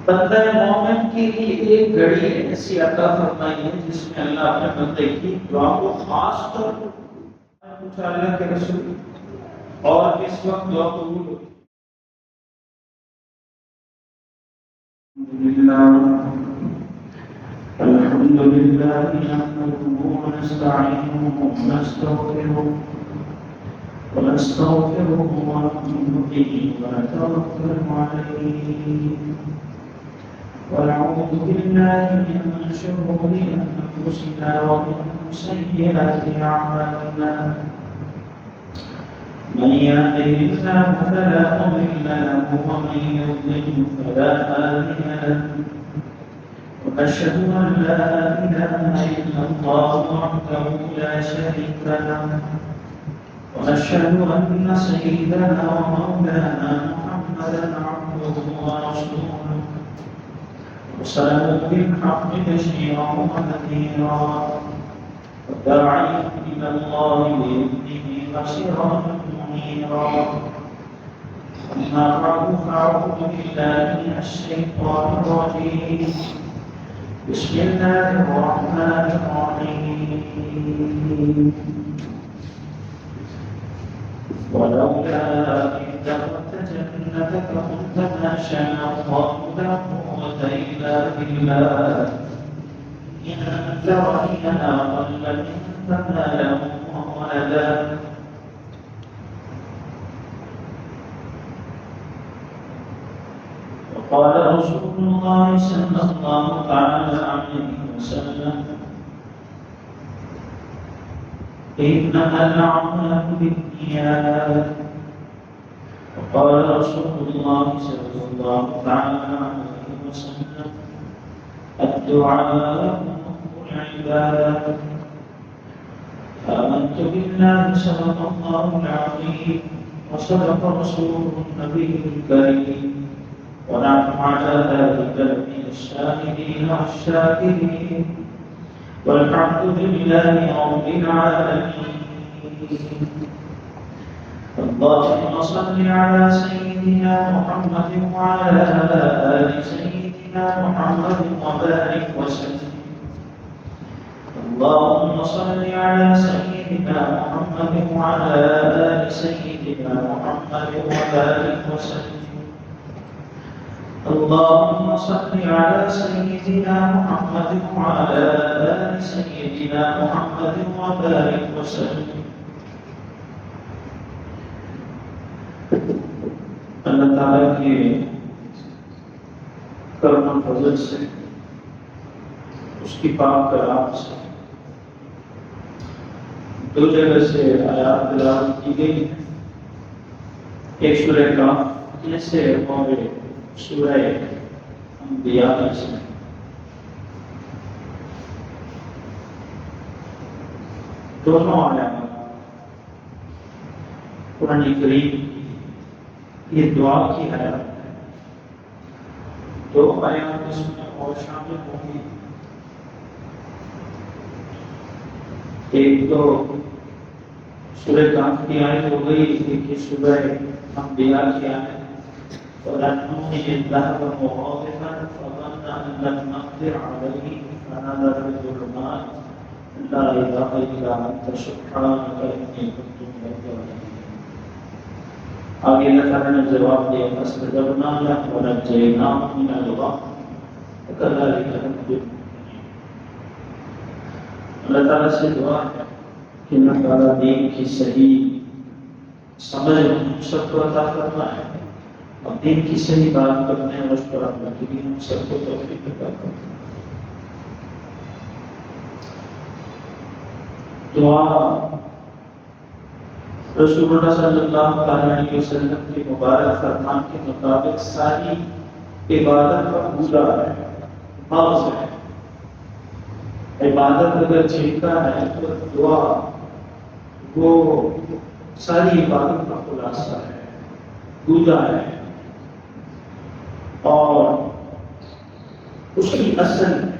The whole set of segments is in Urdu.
بندہ مومن کے لیے ایک گھڑی ایسی عطا فرمائی ہے جس میں اللہ اپنے بندے کی دعا کو خاص طور پر پوچھا اللہ کے رسول اور اس وقت دعا قبول ہوتی الحمد لله نحمده ونستعينه ونستغفره ونؤمن به ونتوكل عليه ونعوذ بالله من شرور أنفسنا ومن سيئات أعمالنا من يهده الله فلا مضل له ومن يضلل فلا هادي له وأشهد أن لا إله إلا الله وحده لا شريك له وأشهد أن سيدنا ومولانا محمدا عبده ورسوله أرسله بالحق بشيرا ونذيرا وداعيا إلى الله بإذنه وسراجا منيرا أما بعد فأعوذ بالله من الشيطان الرجيم بسم الله الرحمن الرحيم ولولا إذ دخلت جنتك قلت ما شاء الله لا قوة إلا بالله إن ترني أنا أقل منك مالا وولدا وقال رسول الله صلى الله تعالى عليه وسلم إنما الأعمال بالنيات وقال رسول الله صلى الله تعالى عليه وسلم الدعاء العبادة آمنت بالله صدق الله العظيم وصدق رسوله النبي الكريم ونحن على ذلك من الشاهدين والشاكرين والحمد لله رب العالمين اللهم صل على سيدنا محمد وعلى آل سيدنا محمد وبارك وسلم اللهم صل على سيدنا محمد وعلى آل سيدنا محمد وبارك وسلم اللهم صل على سيدنا محمد وعلى آل سيدنا محمد وبارك وسلم اللہ تعالیٰ کے کرم و فضل سے اس کی پاک کلام سے دو جگہ سے آیات تلاوت کی گئی ایک سورہ کاف جیسے اور سورہ انبیاء سے دونوں آیات قرآن کریم یہ دعا کی آیات ہے دو آیات اس میں اور شامل ہوں گی ایک تو سورہ کاف کی آیت ہو گئی ایک سورہ انبیاء کی آیت ولنه ذهب مغاضبا فظن ان لن نقدر عليه فنادى في الظلمات لا اله الا انت سبحانك اني كنت من الظالمين آگے اللہ تعالیٰ نے جواب دیا فاستجبنا له ونجيناه من الغم وكذلك ننجي المؤمنين اللہ تعالیٰ سے دعا ہے کہ اللہ تعالیٰ دین کی صحیح سمجھ سب کو عطا فرمائے اور دین کی صحیح بات کرنے اور اس پر عمل کے لیے ہم سب کو توفیق عطا فرمائے دعا رسول اللہ صلی اللہ علیہ وسلم کے مبارک فرمان کے مطابق ساری عبادت کا پورا ہے محض ہے عبادت اگر چھینکا ہے تو دعا وہ ساری عبادت کا خلاصہ ہے پورا ہے اور اس کی اصل ہے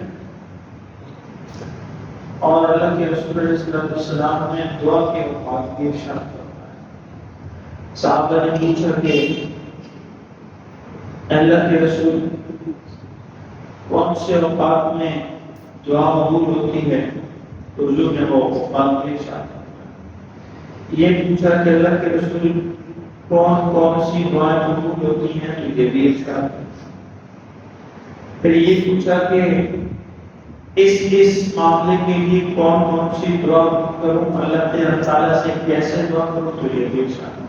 اور اللہ کے رسول علیہ السلام نے دعا کے اوقات کی ارشاد فرمایا صحابہ نے پوچھا کہ اللہ کے رسول کون سے اوقات میں دعا قبول ہوتی ہے، تو حضور نے وہ اوقات پیش آتا ہے۔ یہ پوچھا کہ اللہ کے رسول کون کون سی دعائیں قبول ہوتی ہیں، تو یہ بھی ارشاد ہے۔ پھر یہ پوچھا کہ اس معاملے کے لیے کون کون سی دعا کروں، اللہ تعالیٰ سے کیسے دعا کروں، تو یہ بھی ارشاد ہے۔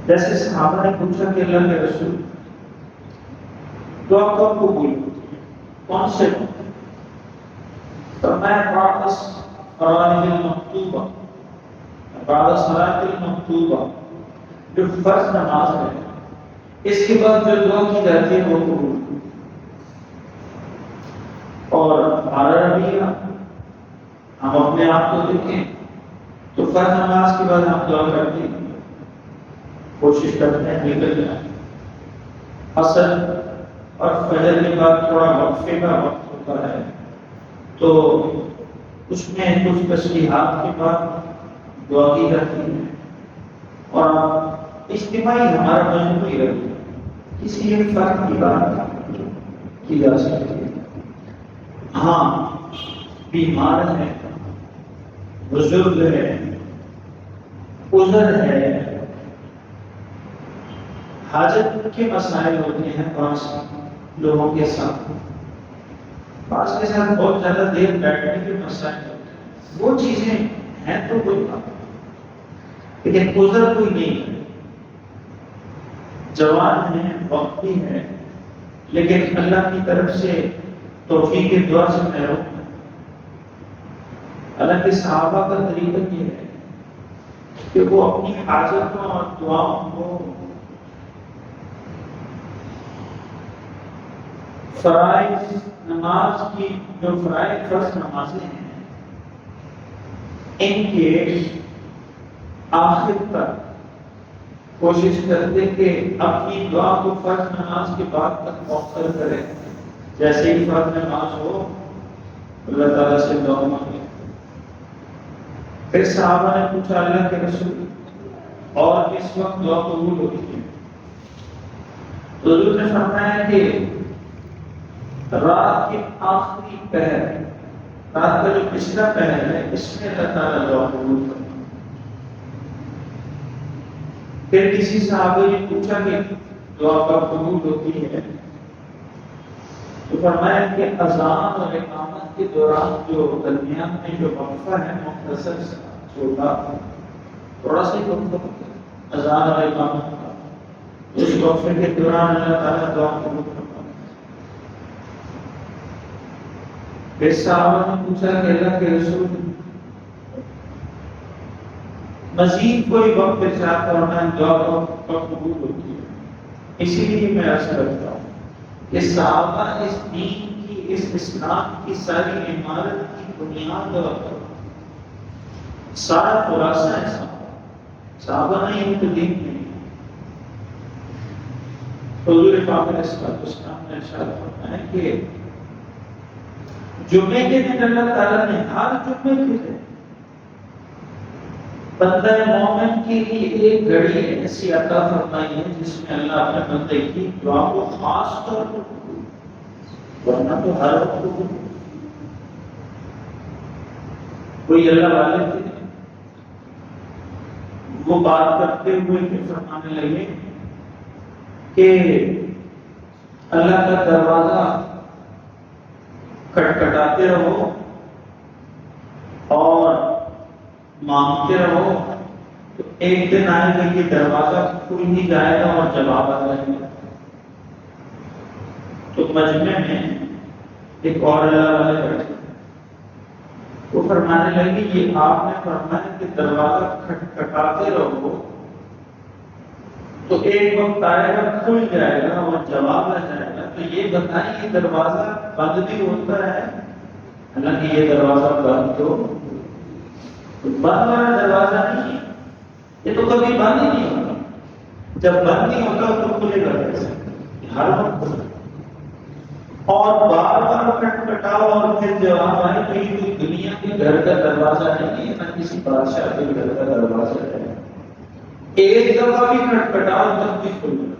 جیسے صحابہ نے پوچھا کہ اللہ کے رسول دعا کب قبول ہوتی ہے، کون سے فرمایا بعد فرائض المکتوبہ، بعد صلاۃ المکتوبہ، جو فرض نماز ہے اس کے بعد جو دعا کی جاتی ہے وہ قبول۔ اور ہمارا رویہ ہم اپنے آپ کو دیکھیں تو فرض نماز کے بعد ہم دعا کرتے ہیں، کوشش کرتے ہیں نکل جائیں۔ عصر اور فجر کے بعد تھوڑا وقفے کا وقت ہوتا ہے تو اس میں کچھ تسبیحات کے بعد دعا کی جاتی ہے، اور اجتماعی ہمارا مجموعی رویہ کسی ایک فرد کی بات کی جا سکتی ہے۔ ہاں بیمار ہے، بزرگ ہے، عذر ہے، حاجت کے مسائل ہوتے ہیں، بعض لوگوں کے ساتھ بعض کے ساتھ بہت زیادہ دیر بیٹھنے کے مسائل ہوتے ہیں، وہ چیزیں ہیں تو کوئی بات نہیں، لیکن عذر کوئی نہیں ہے، جوان ہے، وقت بھی ہے، لیکن اللہ کی طرف سے توفیق دعا سے محروم ہے۔ اللہ کے صحابہ کا طریقہ یہ ہے کہ وہ اپنی حاجتوں اور دعاؤں کو فرائض نماز کی، جو فرائض فرض نمازیں ہیں، ان کے آخر تک کوشش کرتے کہ اپنی دعا کو فرض نماز کے بعد تک مؤخر کریں۔ جیسے ہی فرض نماز ہو اللہ تعالیٰ سے دعا مانگے۔ پھر صحابہ نے پوچھا اللہ کے رسول اور اس وقت دعا قبول ہوتی ہے، تو حضور نے فرمایا کہ رات کے آخری پہر، رات کا جو پچھلا پہر ہے، اس میں اللہ تعالیٰ دعا قبول کرتا ہے۔ پھر کسی صحابی نے پوچھا کہ دعا کب قبول ہوتی ہے، تو فرمایا کہ اذان اور اقامت کے دوران جو درمیان میں جو وقفہ ہے مختصر سا چھوٹا تھوڑا سا وقفہ ہوتا ہے اذان اور اقامت کا، اس وقفے کے دوران اللہ تعالیٰ دعا قبول کرتا ہے۔ پھر صحابہ نے پوچھا کہ اللہ کے رسول مزید کوئی وقت ارشاد فرمائیں دعا کب قبول ہوتی ہے۔ اسی لیے میں عرض کرتا ہوں کہ صحابہ اس دین کی، اس اسلام کی ساری عمارت کی بنیاد اور سارا خلاصہ ہے۔ صحابہ نے ان کو دین نہیں، حضور پاک علیہ السلام نے ارشاد فرمایا کہ جمعے کے دن اللہ تعالیٰ نے ہر جمعے کے دن بندہ مومن کے لیے ایک گھڑی ایسی عطا فرمائی ہے جس میں اللہ اپنے بندے کی دعا کو خاص طور پر، ورنہ تو ہر وقت کوئی اللہ والے تھے وہ بات کرتے ہوئے کہ فرمانے لگے کہ اللہ کا دروازہ کھٹکھٹاتے رہو اور مانگتے رہو، تو ایک دن آئے گا کہ دروازہ کھل ہی جائے گا اور جواب آ جائے گا۔ تو مجمع میں ایک اور اللہ والے بیٹھے، وہ فرمانے لگے یہ آپ نے فرمایا کہ دروازہ کھٹکھٹاتے رہو تو ایک وقت آئے گا کھل جائے گا اور جواب آ جائے گا، تو یہ بتائیں یہ دروازہ بند بھی ہوتا ہے؟ حالانکہ یہ دروازہ بند تو بند والا دروازہ نہیں ہے، یہ تو کبھی بند ہی نہیں ہوتا، جب بند نہیں ہوتا تو کھلے گا کیسے؟ ہر وقت کھلے، اور بار بار کھٹکھٹاؤ اور پھر جواب آئے تو یہ کوئی دنیا کے گھر کا دروازہ نہیں ہے، نہ کسی بادشاہ کے گھر کا دروازہ ہے، ایک دفعہ بھی کھٹکھٹاؤ تب بھی کھل جائے۔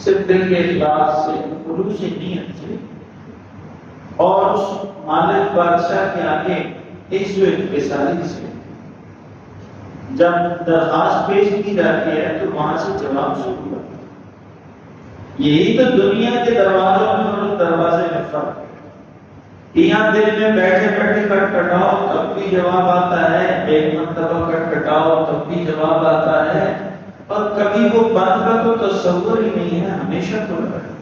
صرف دل کے اخلاص سے، خلوص نیت سے، اور اس مالک بادشاہ کے آگے عز و انکساری سے جب درخواست پیش کی جاتی ہے تو وہاں سے جواب شروع ہوتا ہے۔ یہی تو دنیا کے دروازوں میں اور اس دروازے میں فرق ہے۔ یہاں دل میں بیٹھے بیٹھے کٹکھٹاؤ تب بھی جواب آتا ہے، ایک مرتبہ کٹکھٹاؤ تب بھی جواب آتا ہے، اور کبھی وہ بند کا تو تصور ہی نہیں ہے، ہمیشہ کھلا ہے۔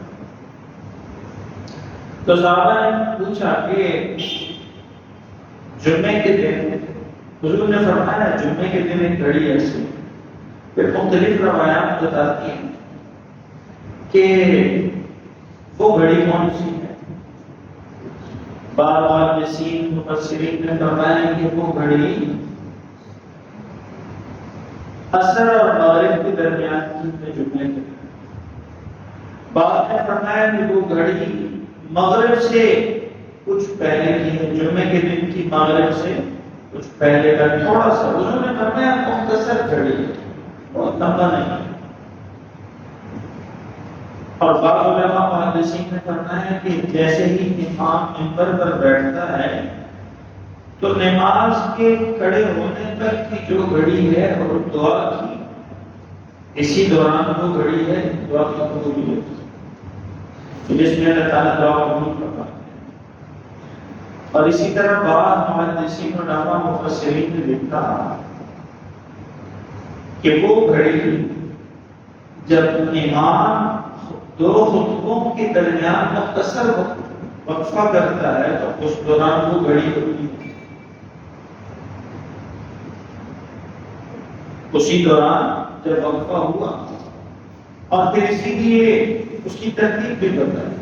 تو صحابہ نے پوچھا کہ جمعے کے دن، حضور نے فرمایا جمعے کے دن ایک گھڑی ایسی، پھر مختلف روایات بتاتی ہیں کہ وہ گھڑی کون سی ہے۔ بعض محدثین مفسرین نے فرمایا کہ وہ گھڑی عصر اور مغرب کے درمیان کی جمعے کے دن۔ بعض نے فرمایا کہ وہ گھڑی مغرب سے کچھ پہلے کی ہے، جمعے کے دن کی مغرب سے کچھ پہلے کا تھوڑا سا، انہوں نے فرمایا مختصر گھڑی ہے، بہت لمبا نہیں۔ اور بعض علماء محدثین نے فرمایا کہ جیسے ہی امام منبر پر بیٹھتا ہے تو نماز کے کھڑے ہونے تک کی جو گھڑی ہے اور دعا کی، اسی دوران وہ گھڑی ہے دعا کی قبولیت، جس میں اللہ تعالیٰ دعا قبول کرتا ہے۔ اور اسی طرح بعض محدثین علماء مفسرین نے لکھا کہ وہ گھڑی جب امام دو خطبوں کے درمیان مختصر وقفہ کرتا ہے تو اس دوران وہ گھڑی ہوتی ہے، اسی دوران جب وقفہ ہوا۔ اور پھر اسی لیے اس کی ترتیب بھی بتائی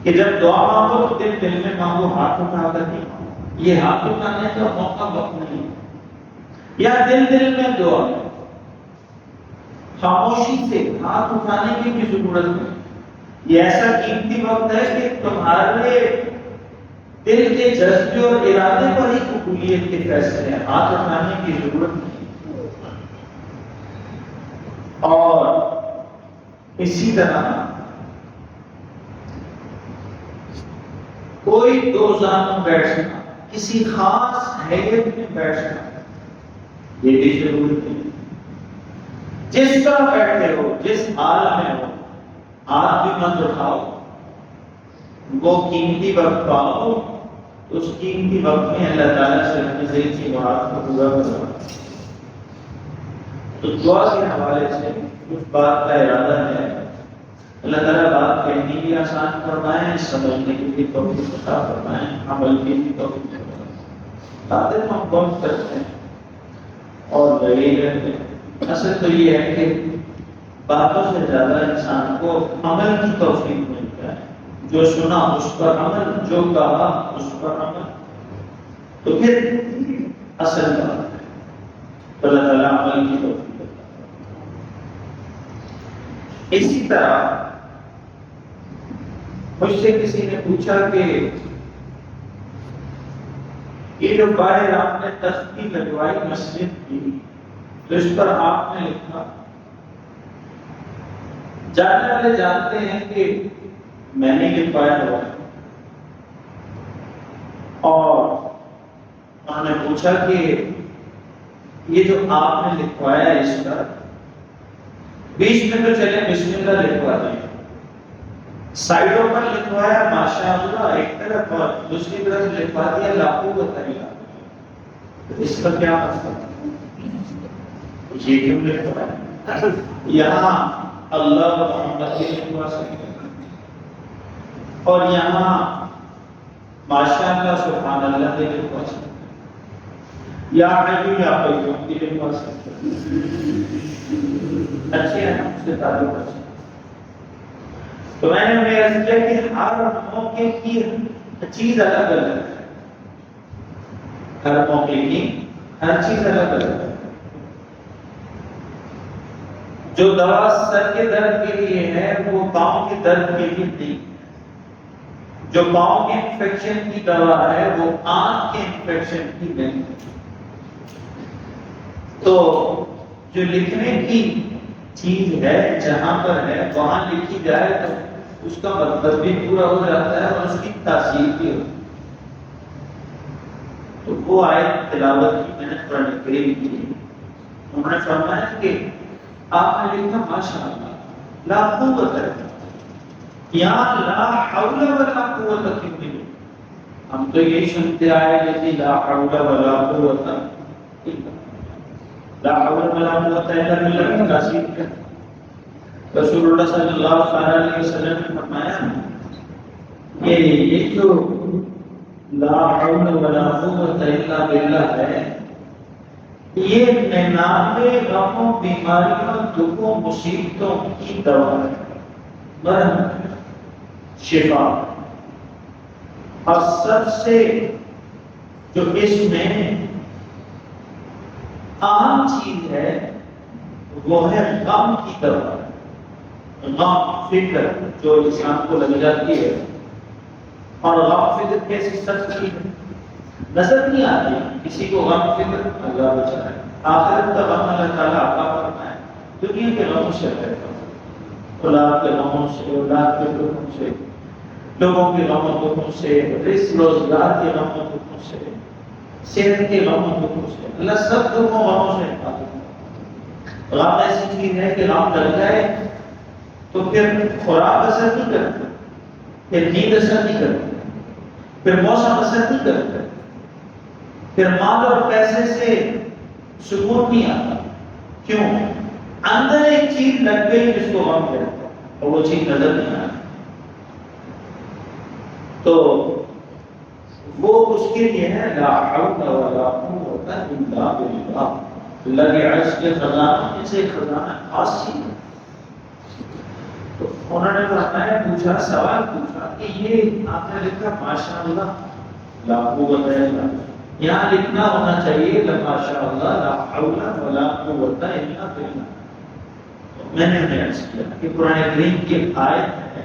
کہ جب دعا مانگو تو دل میں مانگو، ہاتھ اٹھا کر نہیں مانگو، یہ ہاتھ اٹھانے کا موقع وقت نہیں، یا دل میں دعا، خاموشی سے ہاتھ اٹھانے کی بھی ضرورت نہیں۔ یہ ایسا قیمتی وقت ہے کہ تمہارے دل کے جذبے اور ارادے پر ہی قبولیت کے فیصلے ہیں، ہاتھ اٹھانے کی ضرورت نہیں۔ اور اسی طرح کوئی دو زانوں بیٹھنا، کسی خاص حیثیت میں بیٹھنا، یہ بھی ضروری ہے۔ جس طرح بیٹھے ہو، جس حال میں ہو، ہاتھ بھی مت اٹھاؤ، وہ قیمتی وقت پاؤ، اس قیمتی وقت میں اللہ تعالیٰ سے اپنی ذہن کی بات کو پورا کرو۔ تو دعا کے حوالے سے کچھ بات کا ارادہ ہے، اللہ تعالیٰ بات کہنے کی آسان فرمائیں، سمجھنے کی بھی توفیق عطا فرمائیں، عمل کی بھی توفیق عطا فرمائیں۔ باتیں ہم بہت کرتے ہیں اور لگے رہتے ہیں، اصل تو یہ ہے کہ باتوں سے زیادہ انسان کو عمل کی توفیق ملتا ہے، جو سنا اس پر عمل، جو کہا اس پر عمل، تو پھر اصل بات ہے۔ تو اللہ تعالیٰ عمل کی توفیق۔ اسی طرح مجھ سے کسی نے پوچھا کہ یہ جو باہر آپ نے تختی لگوائی مسجد کی، تو اس پر آپ نے لکھا، جاننے والے جانتے ہیں کہ میں نے لکھوایا ہوا ہے، اور انہوں نے پوچھا کہ یہ جو آپ نے لکھوایا ہے اس پر بیچ میں تو چلے بسم اللہ لکھوا دیں، سائڈوں پر لکھوایا ماشاءاللہ ایک طرف اور دوسری طرف لکھوا دیا لا قوت الا باللہ، اس کا کیا مطلب؟ یہ کیوں لکھوایا؟ یہاں اللہ محمد کے لکھوا سکتے اور یہاں ماشاءاللہ سبحان اللہ کے لکھوا سکتے، یا حی یا قیوم کے لکھوا سکتے، اچھے ہیں اس سے تعلق اچھے۔ تو میں نے انہیں عرض کیا کہ ہر موقع کی چیز الگ الگ ہے، ہر موقع کی ہر چیز الگ الگ ہے۔ جو دوا سر کے درد کے لیے ہے وہ پاؤں کے درد کے لیے نہیں، جو پاؤں کے انفیکشن کی دوا ہے وہ آنکھ کے انفیکشن کی نہیں۔ تو جو لکھنے کی چیز ہے جہاں پر ہے وہاں لکھی جائے تو اس کا مطلب بھی پورا ہو جاتا ہے اور اس کی تاثیر بھی ہوتی ہے۔ تو وہ آیت تلاوت کی میں نے قرآن کریم کی، انہوں نے فرمایا کہ آپ نے لکھا ماشاء اللہ لا قوت یا لا حول ولا قوت الا باللہ۔ ہم تو یہی سنتے آئے کہ لا حول ولا قوت الا باللہ، لا حول ولا قوت الا باللہ کی تاثیر کیا؟ رسول اللہ صلی اللہ علیہ وسلم نے فرمایا کہ یہ جو لا حول ولا قوت الا باللہ ہے یہ 99 غموں، بیماریوں، دکھوں، مصیبتوں کی دوا ہے، مرہم، شفا۔ اور سب سے جو اس میں عام چیز ہے وہ ہے غم کی دوا، غم، فکر جو انسان کو لگ جاتی ہے۔ اور غم فکر کیسی سختی ہے، نظر نہیں آتی کسی کو غم فکر، اللہ بچائے۔ آخرت کا غم اللہ تعالیٰ عطا فرمائے، دنیا کے غموں سے رہتا ہوں، اولاد کے غموں سے، اولاد کے دکھوں سے، لوگوں کے غموں دکھوں سے، رزق روزگار کے غموں دکھوں سے، صحت کے غموں دکھوں سے، اللہ سب دکھوں غموں سے حفاظت۔ غم ایسی چیز ہے کہ غم لگ جائے تو پھر خوراک اثر نہیں کرتا، پھر نیند اثر نہیں کرتی، پھر موسم اثر نہیں کرتا، پھر مال اور پیسے سے سکون نہیں آتا۔ کیوں؟ اندر ایک چیز لگ گئی جس کو غم کہتے ہیں اور وہ چیز نظر نہیں آتی۔ تو وہ اس کے لیے ہے لا حول ولا قوت الا باللہ، اللہ کے عرش کے خزانوں میں سے ایک خزانہ خاص چیز ہے۔ تو انہوں نے فرمایا، پوچھا، سوال پوچھا کہ یہ آپ نے لکھا ماشاء اللہ لا قوت الا باللہ، یہاں لکھنا ہونا چاہیے ماشاء اللہ لا حول ولا قوت الا باللہ۔ میں نے انہیں عرض کیا کہ قرآن کریم کی آیت ہے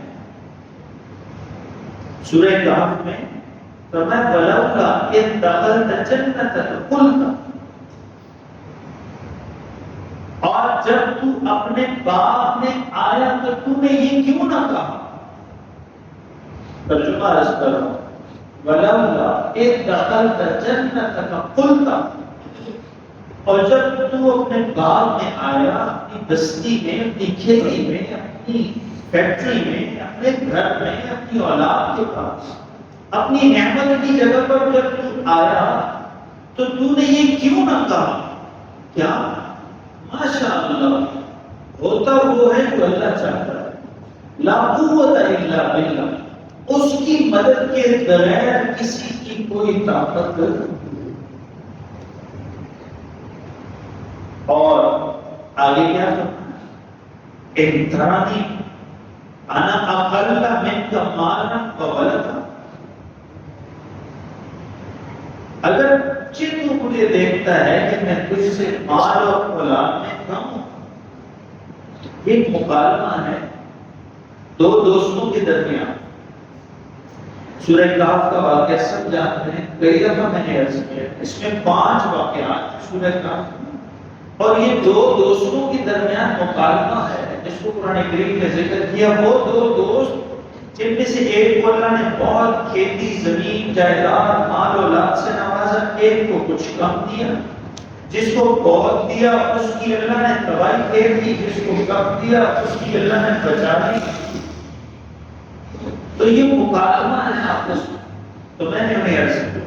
سورہ کہف میں، فرمایا ولولا اذ دخلت جنتک قلت، اور جب تو اپنے باغ میں آیا تو تو نے یہ کیوں نہ کہا؟ ترجمہ عرض کر رہا ہوں، ولولا اذ دخلت جنتک قلت، اور جب تو اپنے باغ میں آیا، اپنی بستی میں، اپنی کھیتی میں، اپنی فیکٹری میں، اپنے گھر میں، اپنی اولاد کے پاس، اپنی نعمت کی جگہ پر جب تو آیا تو تو نے یہ کیوں نہ کہا؟ کیا؟ ماشاء اللہ، ہوتا وہ ہے جو اللہ چاہتا ہے، لا قوت الا باللہ، اس کی مدد کے بغیر کسی کی کوئی طاقت نہیں۔ اور آگے کیا فرمایا؟ ان ترانی انا اقل منک مالا وولدا، اگر تو مجھے دیکھتا ہے کہ میں تجھ سے مال اور اولاد میں کم ہوں۔ ایک مکالمہ ہے دو دوستوں کے درمیان، سورہ کہف کا واقعہ سب جانتے ہیں، کئی دفعہ میں نے عرض کیا، اس میں 5 واقعات سورہ کہف، اور یہ دو دوستوں کے درمیان مکالمہ ہے جس کو قرآن کریم نے ذکر کیا۔ وہ دو دوست جن میں سے ایک کو اللہ نے بہت کھیتی، زمین، جائیداد، مال اولاد سے نوازا، ایک کو کچھ کم دیا، جس کو بہت دیا اس کی اللہ نے تباہی پھیر دی، جس کو کم دیا اس کی اللہ نے بچا دی۔ تو یہ مکالمہ ہے آپس میں۔ تو میں نے انہیں عرض کیا،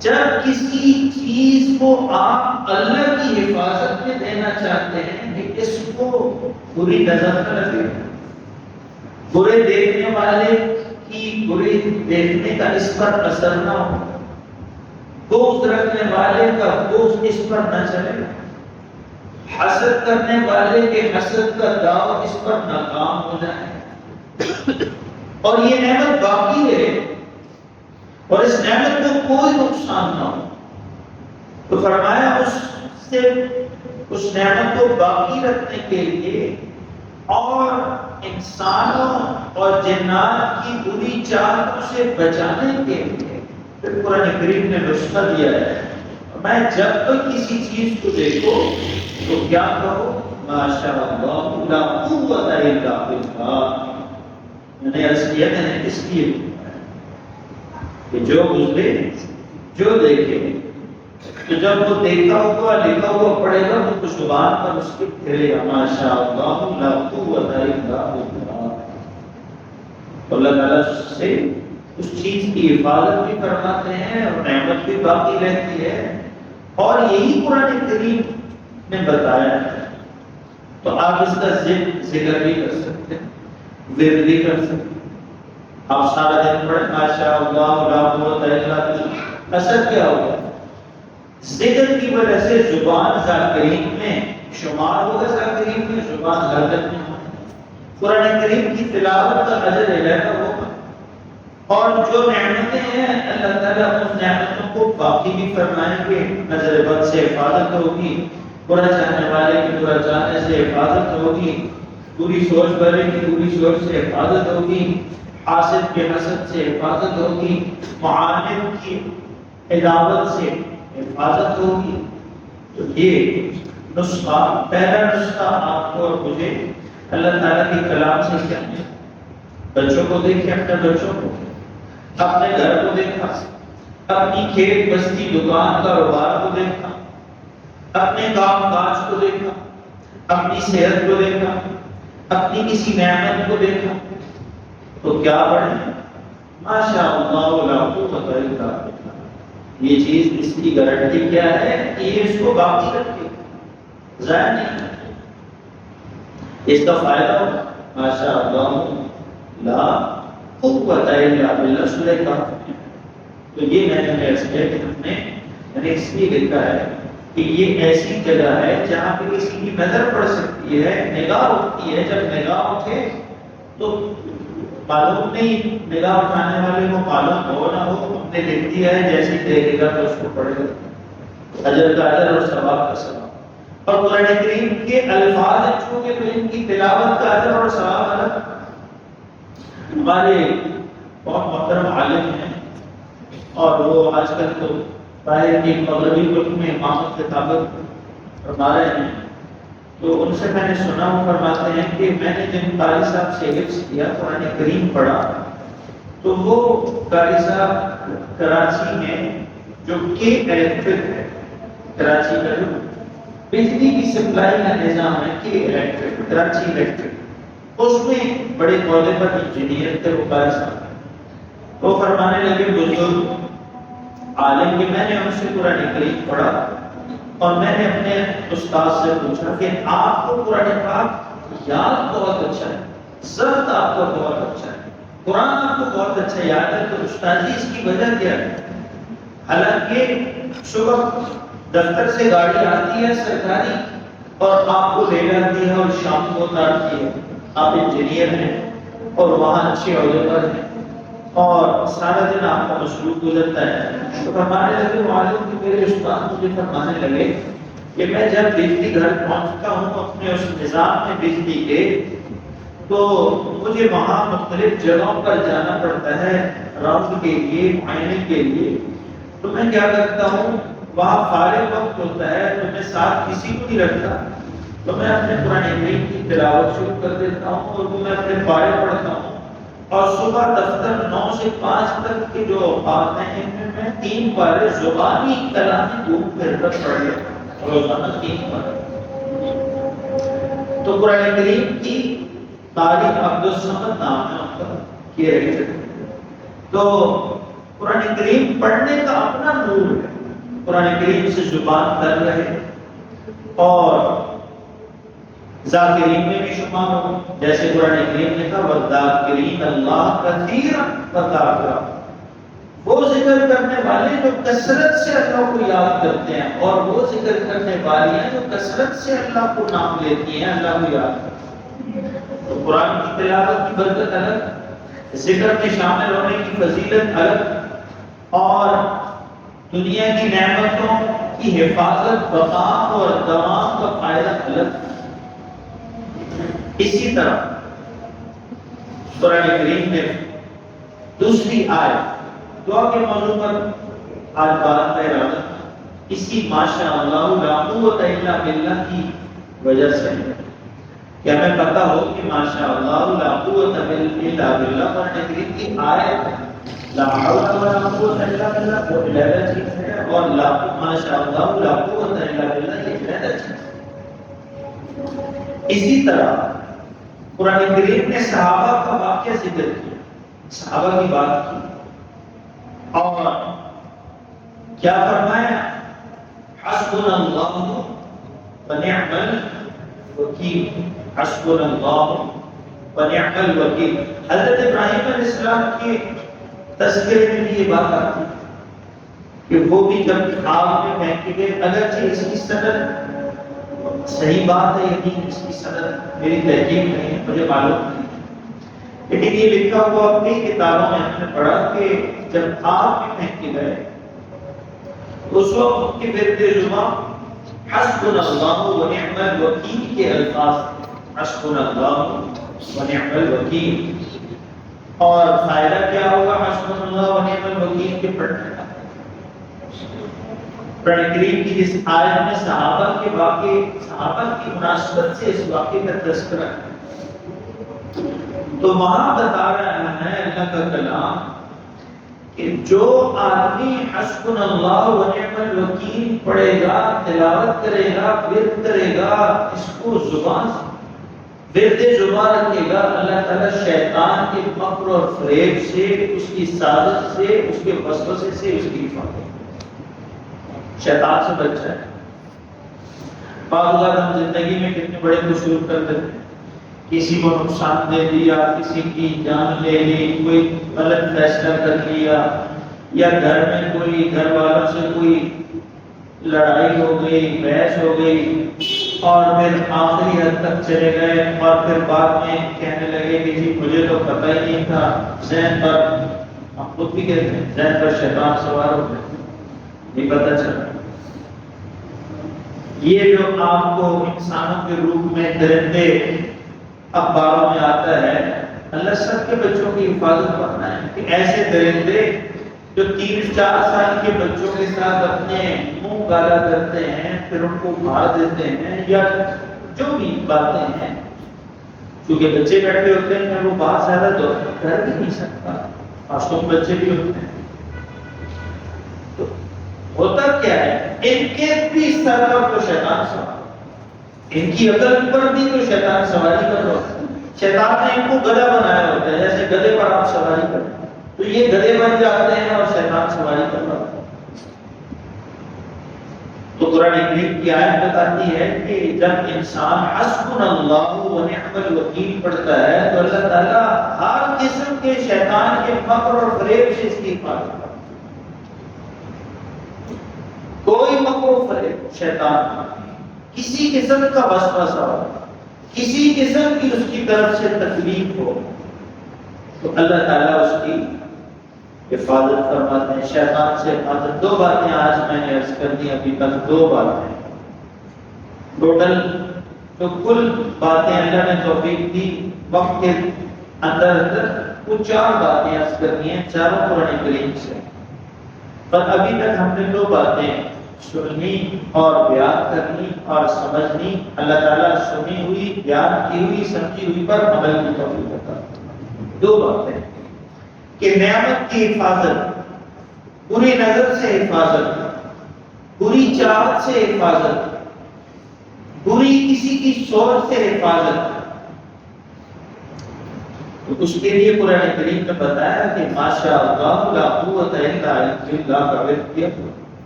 جب کسی چیز کو آپ اللہ کی حفاظت میں دینا چاہتے ہیں کہ اس کو بری نظر نہ لگے، برے دیکھنے والے کی برے دیکھنے کا اس پر اثر نہ ہو، بغض رکھنے والے کا بغض اس پر نہ چلے، حسد کرنے والے کے حسد کا داؤ اس پر ناکام ہو جائے، اور یہ نعمت باقی ہے اور اس نعمت کو کوئی نقصان نہ ہو، تو فرمایا اس نعمت کو باقی رکھنے کے لیے اور انسانوں اور جنات کی بری چالوں سے بچانے کے لیے پھر قرآن کریم نے نسخہ دیا ہے، میں جب تک کسی چیز کو دیکھو تو کیا کہو؟ ماشاء اللہ لا قوت الا باللہ. میں نے عرض کیا میں نے اس لیے کہ جو گزرے جو دیکھے تو جب وہ دیکھا ہوا لکھا ہوا پڑھے گا تو زبان پر اس کے پھرے گا ماشاء اللہ لا قوت الا باللہ. اللہ تعالیٰ سے اس چیز کی حفاظت بھی فرماتے ہیں اور نعمت بھی باقی رہتی ہے. اور یہی قرآن کریم نے بتایا ہے. تو آپ اس کا ذکر بھی کر سکتے ہیں, ورد بھی کر سکتے ہیں. آپ سارا دن پڑھیں ماشاء اللہ لا قوت الا باللہ. اثر کیا ہوگا؟ ذکر کی وجہ سے زبان ذاکرین میں شمار ہوگا, ذاکرین میں زبان حرکت میں ہوگا. قرآن کریم کی تلاوت کا اجر علیحدہ ہوگا. اور جو نعمتیں ہیں اللہ تعالیٰ اس نعمتوں کو باقی بھی فرمائیں گے. نظر بد سے حفاظت ہوگی, برا چاہنے والے کی برا چاہنے سے حفاظت ہوگی, بری سوچ والے کی بری سوچ سے حفاظت ہوگی, حاسد کے حسد سے حفاظت ہوگی, معاند کی عداوت سے حفاظت ہوگی. تو یہ نسخہ, پہلا نسخہ آپ کو اور مجھے اللہ تعالیٰ کے کلام سے کیا ہے. بچوں کو دیکھیں, اپنے بچوں کو, اپنے گھر کو دیکھا, اپنی کھیت بستی دکان کاروبار کو دیکھا, اپنے کام کاج کو دیکھا, اپنی صحت کو دیکھا, اپنی کسی نعمت کو دیکھا, تو کیا پڑھیں ماشاء اللہ لا قوت الا باللہ. یہ چیز اس کی گارنٹی کیا ہے کہ یہ اس کو باقی رکھے, ضائع نہیں کرے. اس کا فائدہ ہوگا ماشاء اللہ لا قوت الا باللہ. سورہ کہف. تو یہ میں نے عرض کیا کہ ہم نے اس لیے لکھا ہے کہ یہ ایسی جگہ ہے جہاں پہ کسی کی نظر پڑ سکتی ہے, نگاہ اٹھتی ہے. جب نگاہ اٹھے تو معلوم نہیں, نگاہ اٹھانے والے کو معلوم ہو نہ ہو, ہم نے لکھ دیا ہے جیسے دیکھے گا تو اس کو پڑھے گا, اجر کا اجر اور ثواب کا ثواب. اور قرآن کریم کے الفاظ اچھوں کے ان کی تلاوت کا اجر اور ثواب الگ. ہمارے بہت محترم عالم ہیں اور وہ آج کل تو باہر کی مغربی ملک میں امامت خطابت فرما رہے ہیں. تو ان سے میں نے سنا, وہ فرماتے ہیں کہ میں نے جن قاری صاحب سے حفظ کیا, قرآن کریم پڑھا, تو وہ قاری صاحب کراچی میں جو کہ الیکٹرک ہے, کراچی کا جو بجلی کی سپلائی کا نظام ہے کہ الیکٹرک, کراچی الیکٹرک, اس میں بڑے عہدے پر انجینئر تھے وہ قاری صاحب. وہ فرمانے لگے بزرگ عالم کہ میں نے ان سے قرآن کریم پڑھا اور میں نے اپنے استاد سے پوچھا کہ آپ کو قرآن پاک یاد بہت اچھا ہے, ضبط آپ کو بہت اچھا ہے, قرآن آپ کو بہت اچھا یاد ہے, تو استاد جی اس کی وجہ کیا ہے؟ حالانکہ صبح دفتر سے گاڑی آتی ہے سرکاری اور آپ کو لے جاتی ہے اور شام کو اتارتی ہے, آپ انجینئر ہیں اور وہاں اچھے عہدے پر ہیں اور سارا دن آپ کا مصروف گزرتا ہے. تو فرمانے لگے معلوم کہ میرے استاد مجھے فرمانے لگے کہ میں جب بجلی گھر پہنچتا ہوں اپنے اس نظام میں بجلی کے, تو مجھے وہاں مختلف جگہوں پر جانا پڑتا ہے راؤنڈ کے لیے, معائنے کے لیے. تو میں کیا کرتا ہوں, وہاں فارغ وقت ہوتا ہے تو میں ساتھ کسی کو نہیں رکھتا, تو میں اپنے قرآن کریم کی تلاوت شروع کر دیتا ہوں اور وہ میں اپنے پارے پڑھتا ہوں. اور صبح دفتر 9 سے 5 تک کے جو اوقات ہیں ان میں 3 پارے زبانی کلامی دھوپ پھر تک پڑھ لیتا ہوں, روزانہ 3 پارے. تو قرآن کریم کی تاریخ عبد الصمد نام ہے ان کا, کیے رہے. تو قرآن کریم پڑھنے کا اپنا نور ہے. قرآن کریم سے زبان کر رہے اور ذاکرین میں بھی شمار ہو, جیسے قرآن کریم نے کہا وَالذَّاکِرِینَ اللَّهَ كَثِيرًا وَكَثِيرًا. وہ ذکر کرنے والے جو کثرت سے اللہ کو یاد کرتے ہیں, اور وہ ذکر کرنے والی ہیں جو کثرت سے اللہ کو نام لیتی ہیں, اللہ کو یاد کرتی ہیں. تو قرآن کی تلاوت کی برکت الگ, ذکر میں شامل ہونے کی فضیلت الگ, اور دنیا کی نعمتوں کی حفاظت, بقا اور دوام کا فائدہ الگ. اسی طرح قرآن کریم میں دوسری آیت دعا کے موضوع پر آج بات کا ارادہ, اسی ماشاء اللہ لا قوت الا باللہ کی وجہ سے کہ ہمیں پتا ہو کہ ماشاء اللہ لا قوت الا باللہ قرآن کریم کی آیت لا حول ولا قوت الا باللہ وہ علیحدہ چیز ہے، اور ماشاء اللہ لا قوت الا باللہ یہ علیحدہ چیز ہے۔ اسی طرح قرآن کریم نے صحابہ کا واقعہ ذکر کیا، صحابہ کی بات کی، اور کیا فرمایا؟ حسبنا اللہ ونعم الوکیل، حسبنا اللہ ونعم الوکیل۔ حضرت ابراہیم علیہ السلام کے تذکرے میں بھی یہ بات آتی کہ وہ بھی جب آگ میں پھینکے گئے، اگرچہ اس کی سند صحیح بات ہے، یقین اس کی سند میری تحقیق نہیں، مجھے معلوم نہیں، لیکن یہ لکھا ہوا اپنی کتابوں میں ہم نے پڑھا کہ جب آگ میں پھینکے گئے اس وقت کی ورد زبان حسبنا اللہ ونعم الوکیل کے الفاظ، حسبنا اللہ ونعم الوکیل، اور فائدہ کیا ہوگا حسبنا اللہ ونعم الوکیل کے پڑھنے کا؟ قرآن کریم کی جس آیت میں صحابہ کے واقعے، صحابہ کی مناسبت سے اس واقعے کا تذکرہ ہے، تو وہاں بتا رہا ہے اللہ کا کلام کہ جو آدمی حسبنا اللہ ونعم الوکیل پڑھے گا، تلاوت کرے گا، ورد کرے گا، اس کو زبان ورد زبان رکھے گا، اللہ تعالیٰ شیطان کے مکر اور فریب سے، اس کی سازش سے، اس کے وسوسے سے اس کی حفاظت، شیطان سے بچ جائے۔ بعض اوقات ہم زندگی میں کتنے بڑے قصور کر دیتے ہیں، کسی کو نقصان دے دیا، کسی کی جان لے لی، کوئی غلط فیصلہ کر لیا، یا گھر میں کوئی گھر والوں سے کوئی لڑائی ہو گئی، بحث ہو گئی، اور پھر آخری حد تک چلے گئے، اور پھر بعد میں کہنے لگے کہ جی مجھے تو پتہ ہی نہیں تھا، ذہن پر، ہم خود بھی کہتے ہیں ذہن پر شیطان سوار ہو گئے، نہیں پتہ چلا۔ یہ جو آپ کو انسانوں کے روپ میں درندے اخباروں میں آتا ہے، اللہ سب کے بچوں کی حفاظت کرنا ہے کہ ایسے درندے جو 3-4 سال کے بچوں کے ساتھ اپنے منہ گالا کرتے ہیں، پھر ان کو مار دیتے ہیں، یا جو بھی باتیں ہیں، کیونکہ بچے بیٹھے ہوتے ہیں وہ بات زیادہ تو کر بھی نہیں سکتا، معصوم بچے بھی ہوتے ہیں، تو ہوتا کیا ہے ان کے بھی سر پر تو شیطان سوار، ان کی عقل پر بھی تو شیطان سواری کر رہا ہوتا ہے، شیطان نے ان کو گدھا بنایا ہوتا ہے، جیسے گدھے پر آپ سواری کرتے ہیں تو یہ گدھے بن جاتے ہیں اور شیطان سواری کر رہا ہوتا ہے۔ تو قرآن کریم کی آیت بتاتی ہے کہ جب انسان حسبنا اللہ ونعم الوکیل پڑھتا ہے تو اللہ تعالیٰ ہر قسم کے شیطان کے مکر اور فریب سے اس کی حفاظت کرتا ہے۔ کوئی مکر و فریب شیطان کسی قسم کا وسوسہ ہو، کسی قسم کی اس کی طرف سے تکلیف ہو، تو اللہ تعالیٰ اس کی حفاظت فرماتے ہیں، شیطان سے حفاظت۔ 2 باتیں آج میں نے عرض کر دی، ابھی تک 2 باتیں ٹوٹل، تو کل باتیں اللہ نے توفیق دی وقت کے اندر وہ 4 باتیں عرض کرنی ہیں، چاروں قرآن کریم سے، پر ابھی تک ہم نے 2 باتیں سننی اور بیان کرنی اور سمجھنی، اللہ تعالیٰ سنی ہوئی، بیان کی ہوئی، سمجھی ہوئی پر عمل کی توفیق عطا۔ 2 باتیں کہ نعمت کی حفاظت، بری نظر سے حفاظت، بری چاہت سے حفاظت، بری کسی کی سوچ سے حفاظت، تو اس کے لیے قرآن کریم نے بتایا کہ ماشاء اللہ لا قوت الا باللہ کا ورد کیا،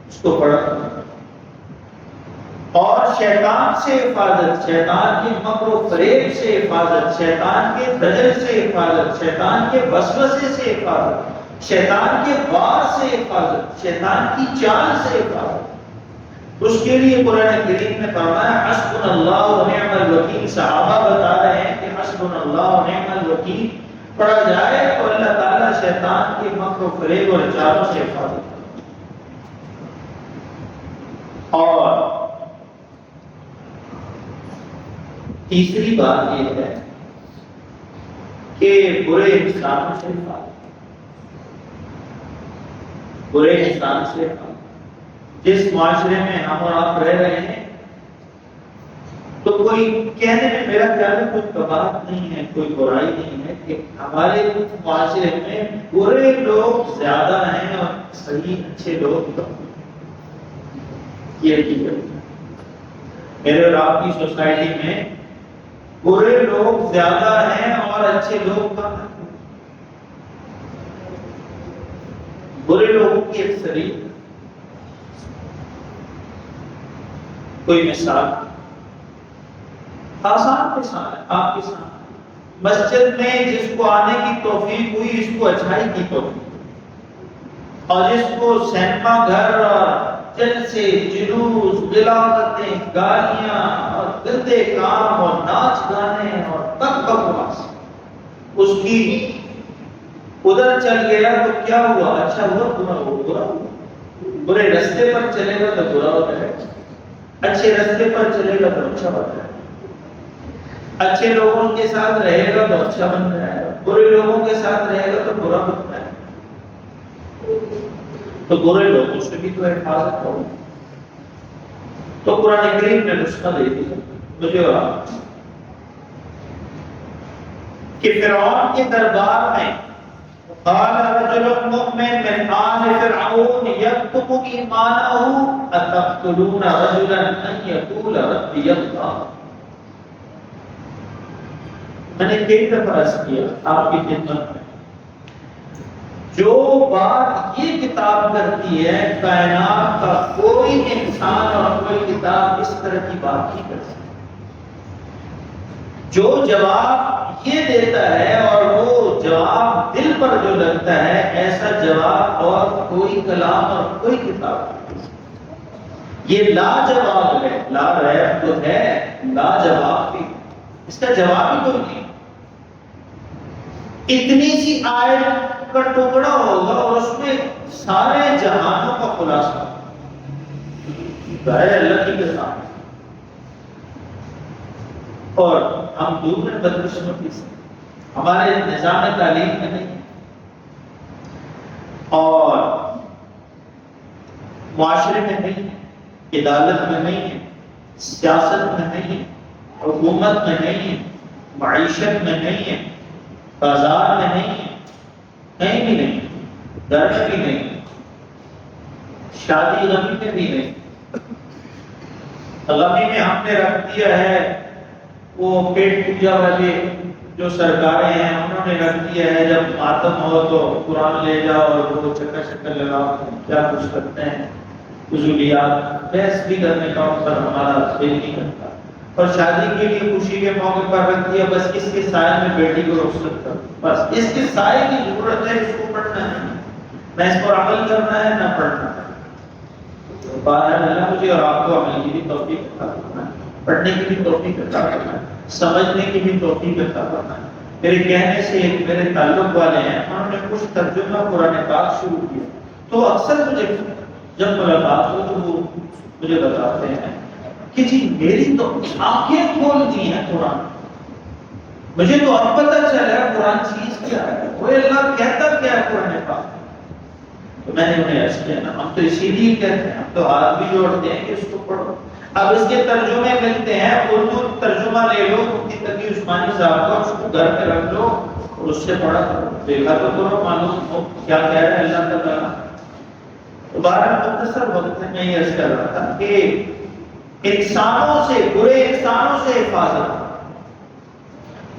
اس کو پڑھا، اور شیطان سے حفاظت، شیطان کے مکر و فریب سے حفاظت، شیطان کے دجل سے حفاظت، شیطان کے وسوسے سے حفاظت، شیطان کے وار سے حفاظت، شیطان کی چال سے حفاظت۔ اس کے لیے قرآن کریم نے فرمایا حسبنا اللہ ونعم الوکیل۔ صحابہ بتا رہے ہیں کہ حسبنا اللہ ونعم الوکیل پڑھا جائے تو اللہ تعالیٰ شیطان کے مکر و فریب اور چالوں سے حفاظت۔ اور تیسری بات یہ ہے کہ برے انسانوں سے حفاظت، برے انسان سے حفاظت۔ جس معاشرے میں ہم اور آپ رہ رہے ہیں تو کوئی کہنے میں میرا خیال ہے کوئی کباہت نہیں ہے، کوئی برائی نہیں ہے کہ ہمارے معاشرے میں برے لوگ زیادہ ہیں اور صحیح اچھے لوگ کم ہیں۔ یہ حقیقت ہے۔ میرے اور آپ کی سوسائٹی میں برے لوگ زیادہ ہیں اور اچھے لوگ کم ہیں۔ برے لوگوں کی اکثریت، کوئی مثال آسان مثال ہے آپ کے سامنے، مسجد میں جس کو آنے کی توفیق ہوئی اس کو اچھائی کی توفیق، اور جس کو سینما گھر اور جلسے جلوس غلاظتیں گالیاں اور گندے کام اور ناچ گانے اور بکواس اس کی ادھر چل گیا تو کیا ہوا؟ اچھا ہوا برا ہوا؟ برے رستے پر چلے گا تو برا ہو جائے گا، اچھے رستے پر چلے گا تو اچھا ہو جائے گا، اچھے لوگوں کے ساتھ رہے گا تو اچھا بن جائے گا، برے لوگوں کے ساتھ رہے گا تو برا بن جائے گا۔ تو برے لوگوں سے بھی تو حفاظت ہو۔ تو قرآن کریم نے نسخہ دے دیا مجھے اور آپ کہ فرعون کے دربار میں قال رجل مؤمن من آل فرعون يكتم ایمانه اتقتلون رجلا ان يقول ربي الله۔ میں نے کئی دفعہ عرض کیا آپ کی خدمت میں، جو بات یہ کتاب کرتی ہے کائنات کا کوئی انسان اور کوئی کتاب اس طرح کی بات نہیں کر سکتی۔ جو جواب یہ دیتا ہے اور وہ جواب دل پر جو لگتا ہے، ایسا جواب اور کوئی کلام اور کوئی کتاب نہیں۔ یہ لاجواب ہے، لا ریب تو ہے، لاجواب بھی، اس کا جواب ہی کوئی نہیں۔ اتنی سی آیت کا ٹکڑا ہوگا اور اس میں سارے جہانوں کا خلاصہ ہے اللہ کی قسم۔ اور ہم دور ہیں بدقسمتی سے، ہمارے نظام تعلیم میں نہیں اور معاشرے میں نہیں، عدالت میں نہیں ہے، سیاست میں نہیں ہے، حکومت میں نہیں ہے، معیشت میں نہیں ہے، بازار میں نہیں ہے، کہیں بھی نہیں، گھر میں بھی نہیں، شادی غمی میں بھی نہیں۔ غمی میں ہم نے رکھ دیا ہے وہ پیٹ پوجا والے جو سرکاریں ہیں، انہوں نے رکھ دیا ہے جب ماتم ہو تو قرآن لے جاؤ اور وہ چکر شکر لگاؤ، کیا کچھ کرتے ہیں، فضولیات، بحث بھی کرنے کا پر ہمارا دل نہیں کرتا، اور شادی کے لیے خوشی کے موقع پر رکھ دیا بس اس کے سائے میں بیٹی کو رخصت کر، بس اس کے سائے کی ضرورت ہے، اس کو پڑھنا ہے، نہ اس پر عمل کرنا ہے نہ پڑھنا ہے۔ بہرحال اللہ مجھے اور آپ کو عمل کی بھی توفیق عطا فرمائے، پڑھنے کی بھی توفیق عطا فرمائے، سمجھنے کی بھی توفیق عطا فرمائے۔ میرے کہنے سے ایک میرے تعلق والے ہیں، انہوں نے کچھ ترجمہ قرآن پاک شروع کیا، تو اکثر مجھے جب ملاقات ہو تو وہ مجھے بتاتے ہیں کہ جی میری تو آنکھیں کھول دی ہیں قرآن، مجھے تو اب پتہ چلا ہے قرآن چیز کیا ہے، وہ اللہ کہتا کیا ہے قرآن پاک۔ تو میں نے انہیں عرض کیا نا، ہم تو اسی لیے کہتے ہیں، ہم تو ہاتھ بھی جوڑتے ہیں کہ اس کو پڑھو۔ اب اس کے ترجمے ملتے ہیں، اردو ترجمہ لے لو مفتی تقی عثمانی صاحب کا، اس کو گھر میں رکھ لو اور اس سے پڑھا کرو، دیکھا تو کرو، معلوم ہو کیا کہہ رہا ہے اللہ تعالیٰ۔ تو بہرحال مختصر وقت میں یہ عرض کر رہا تھا کہ انسانوں سے، برے انسانوں سے حفاظت،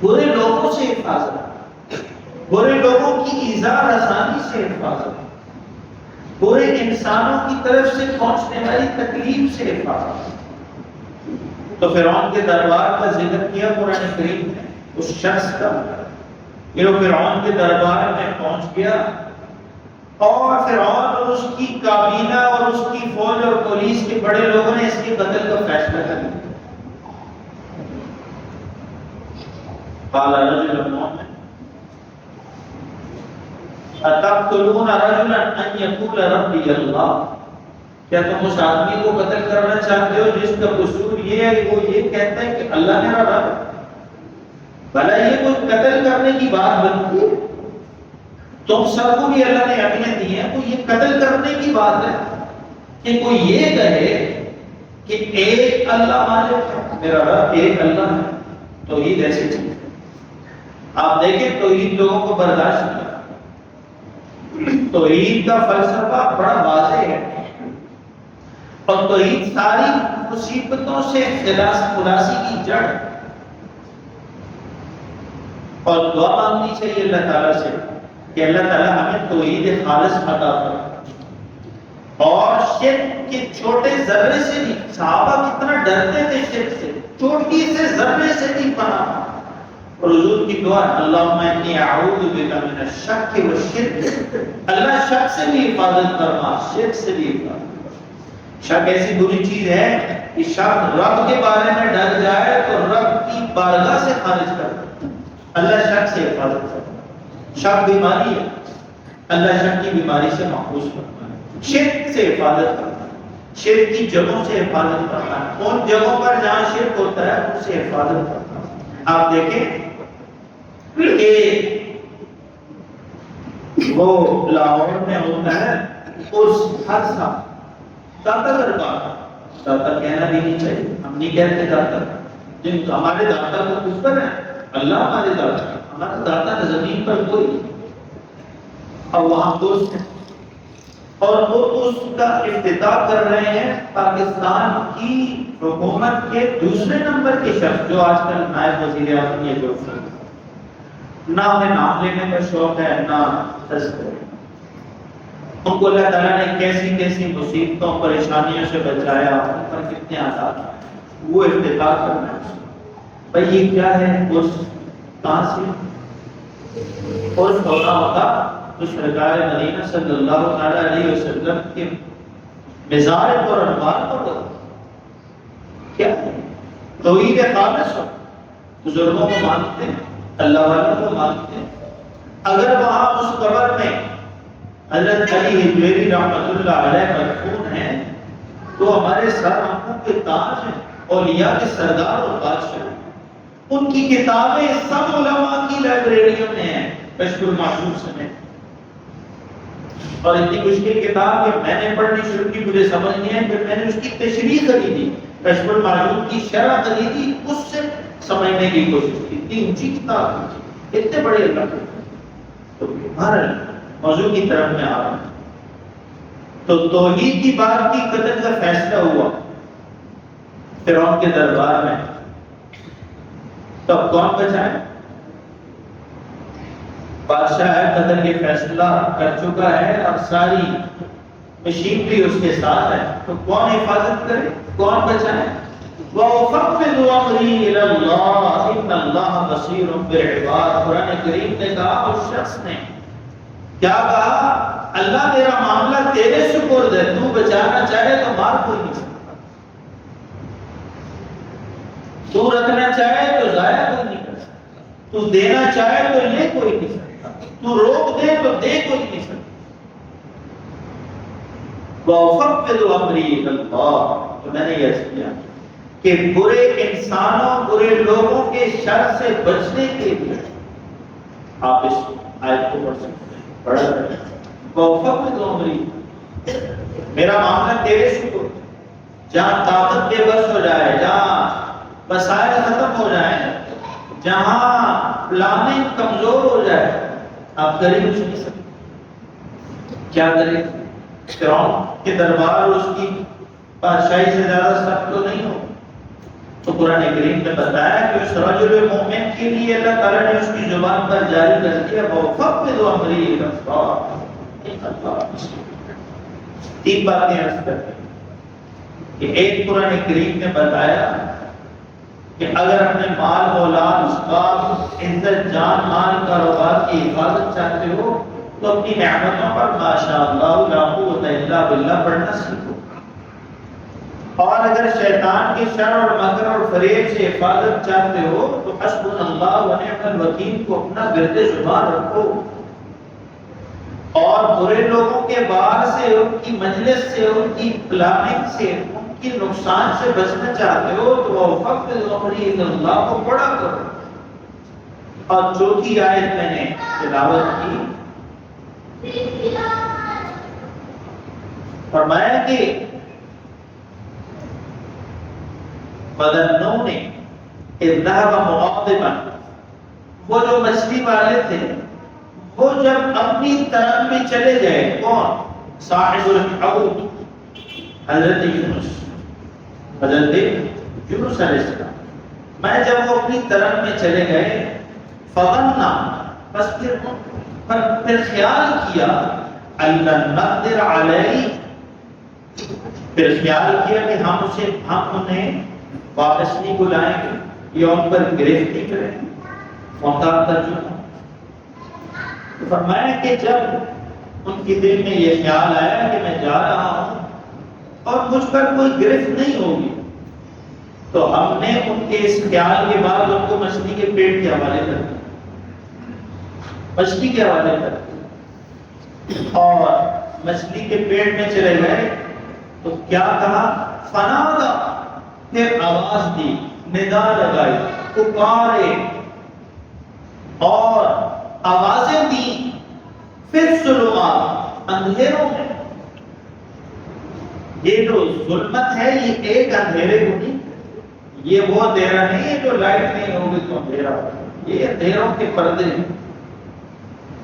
برے لوگوں سے حفاظت، برے لوگوں کی ایذا رسانی سے حفاظت، برے انسانوں کی طرف سے پہنچنے والی تکلیف سے حفاظت۔ تو فرعون کے دربار کا ذکر کیا قرآن کریم نے، اس شخص کا کہ وہ فرعون کے دربار میں پہنچ گیا اور فرعون اور اس کی کابینہ اور اس کی فوج اور پولیس کے بڑے لوگوں نے اس کے قتل کا فیصلہ کر لیا۔ قال رجل مؤمن اتقتلون رجلا ان يقول ربي اللہ، کیا تم اس آدمی کو قتل کرنا چاہتے ہو جس کا قصور یہ ہے کہ وہ یہ کہتا ہے کہ اللہ میرا رب ہے؟ بھلا یہ کوئی قتل کرنے کی بات بنتی ہے؟ تم سب کو بھی اللہ نے عقلیں دی ہیں، کوئی یہ قتل کرنے کی بات ہے کہ کوئی یہ کہے کہ ایک اللہ مالک ہے، میرا رب ایک اللہ ہے. توحید ایسی چیز ہے. آپ دیکھیں توحید لوگوں کو برداشت نہیں کرتا. توحید کا فلسفہ بڑا واضح ہے، اور توحید ساری مصیبتوں سے خلاصی کی جڑ. اور دعا مانگنی چاہیے اللہ تعالیٰ سے کہ اللہ تعالیٰ ہمیں توحید خالص عطا فرمائے. اور شرک کے چھوٹے ذرے سے بھی صحابہ کتنا ڈرتے تھے شرک سے، چوٹی سے ذرے سے بھی پناہ. اور حضور کی دعا اللہم انی اعوذ بک من الشک والشرک. اللہ شک سے بھی حفاظت فرما، شرک سے بھی حفاظت. شک ایسی بری چیز ہے کہ شک رب کے بارے میں ڈر جائے تو رب کی بارگاہ سے خارج کر دے. اللہ شک سے حفاظت فرما. شک بیماری ہے، اللہ شک کی بیماری سے محفوظ فرما. شرک سے حفاظت کرتا ہے، شرک کی جگہوں سے حفاظت کرتا ہے. ان جگہوں پر جہاں شرک ہوتا ہے ان سے حفاظت کرتا ہے. آپ دیکھیں کہ وہ لاہور میں ہوتا ہے اس ہر سال داتا دربار. داتا کہنا بھی نہیں چاہیے، ہم نہیں کہتے داتا. جن ہمارے داتا کو کچھ پر ہے اللہ ہمارے داتا، ہمارا داتا زمین پر کوئی. اور وہاں دوست ہیں اور وہ اس کا افتتاح کر رہے ہیں پاکستان کی حکومت کے دوسرے نمبر کے شخص جو آج کل نائب وزیر اعظم. یہ جو نہ ہمیں نام لینے کا شوق ہے نہ تذکرہ. ان کو اللہ تعالیٰ نے کیسی کیسی مصیبتوں پریشانیوں سے بچایا، ان پر کتنے عذاب آئے، وہ افتتاح کرنا ہے. بھائی یہ کیا ہے؟ اس کہاں سے اور ہونا ہوگا تو سرکار مدینہ صلی اللہ تعالی علیہ وسلم کے مزار پر انوار پر کیا ہے؟ توحید خالص ہو. بزرگوں کو مانتے ہیں، اللہ والوں کو مانتے ہیں. اگر وہاں اس قبر میں حضرت علی حجویری رحمۃ اللہ علیہ مدفون ہیں تو ہمارے سر آنکھوں کے تاج ہیں، اولیاء کے سردار اور بادشاہ. ان کی کتابیں سب علماء کی لائبریریوں میں ہیں کشف المعشوق سمیت. اور اتنی مشکل کتاب کہ میں نے پڑھنی شروع کی، مجھے سمجھ نہیں آئی. جب میں نے اس کی تشریح خریدی، کشف المعشوق کی شرح خریدی، اس سے سمجھنے کی کوشش کی. اتنی اونچی کتاب تھی، اتنے بڑے اللہ کے. تو ہر موضوع کی طرف میں آ رہا ہوں. تو توحید کی بات کی قتل کا فیصلہ ہوا فرعون کے دربار میں. تب کون بچائے؟ بادشاہ ہے، قتل کے فیصلہ کر چکا ہے اور ساری مشینری اس کے ساتھ ہے. تو کون حفاظت کرے، کون بچائے؟ وَأُفَوِّضُ أَمْرِي إِلَى اللَّهِ إِنَّ اللَّهَ بَصِيرٌ بِالْعِبَادِ. قرآن کریم نے کہا، اس شخص نے کیا کہا؟ اللہ تیرا معاملہ تیرے سپرد ہے، تو بچانا چاہے تو مار کوئی نہیں سکتا، تو رکھنا چاہے تو ضائع کوئی نہیں کر سکتا، تو دینا چاہے تو لے کوئی نہیں سکتا، تو روک دے تو دے کوئی نہیں سکتا. وَأُفَوِّضُ أَمْرِي إِلَى اللَّهِ. تو میں نے یہ کیا کہ برے انسانوں، برے لوگوں کے شر سے بچنے کے لیے آپ اس آیت کو پڑھ سکتے ہیں. پڑھا رہے وَأُفَوِّضُ أَمْرِي، میرا معاملہ تیرے سپرد. جہاں طاقت بے بس ہو جائے، جہاں وسائل ختم ہو جائیں، جہاں پلاننگ کمزور ہو جائے، آپ کریں کچھ نہیں سکتے. کیا کریں؟ فرعون کے دربار اس کی بادشاہی سے زیادہ سخت تو نہیں ہو. تو قرآن کریم نے بتایا کہ اس رجل مومن کے لیے اللہ تعالیٰ نے اس کی زبان پر جاری کر دیا وَأُفَوِّضُ أَمْرِي إِلَى اللَّهِ. تین باتیں عرض کرتے ہیں کہ ایک قرآن کریم نے بتایا کہ اگر اپنے مال اولاد اسباب عزت جان مال کاروبار کی حفاظت چاہتے ہو تو اپنی نعمتوں پر ماشاءاللہ لا قوت الا باللہ پڑھنا سیکھو. اور اگر شیطان کے شر اور مکر اور فریب سے حفاظت چاہتے ہو تو حسبنا اللہ و نعم الوکیل کو اپنا گرد زبان رکھو. اور برے لوگوں کے بار سے، ان کی مجلس سے، ان کی پلاننگ سے، ان کی نقصان سے بچنا چاہتے ہو تو وَأُفَوِّضُ أَمْرِي إِلَى اللَّهِ کو پڑھا کرو. اور چوتھی آیت میں نے تلاوت کی، فرمایا کہ فظنون اذ ذهب مغاضبا، وہ جو مچھلی والے تھے وہ جب اپنی طرف میں چلے گئے، کون؟ صاحب الحوت حضرت یونس علیہ السلام، میں جب وہ اپنی طرف میں چلے گئے، فظنا، بس پھر خیال کیا، اللہ نقدر علیہ، پھر خیال کیا کہ ہم انہیں واپس نہیں بلائیں گے یا ان پر گرفت نہیں کریں گے، محتاط ترجمہ۔ تو فرمایا کہ جب ان کے دل میں یہ خیال آیا کہ میں جا رہا ہوں اور مجھ پر کوئی گرفت نہیں ہوگی، تو ہم نے ان کے اس خیال کے بعد ان کو مچھلی کے پیٹ کے حوالے کر دیا، مچھلی کے حوالے کر دیا، اور مچھلی کے پیٹ میں چلے گئے تو کیا کہا؟ فنادا، پھر آواز دی، ندا لگائی، پکارے اور آوازیں دی، پھر ظلمات، اندھیروں میں۔ یہ جو ظلمت ہے یہ ایک اندھیرے کو نہیں، یہ وہ اندھیرا نہیں ہے جو لائٹ نہیں ہوگی تو اندھیرا ہوگا، یہ اندھیروں کے پردے ہیں۔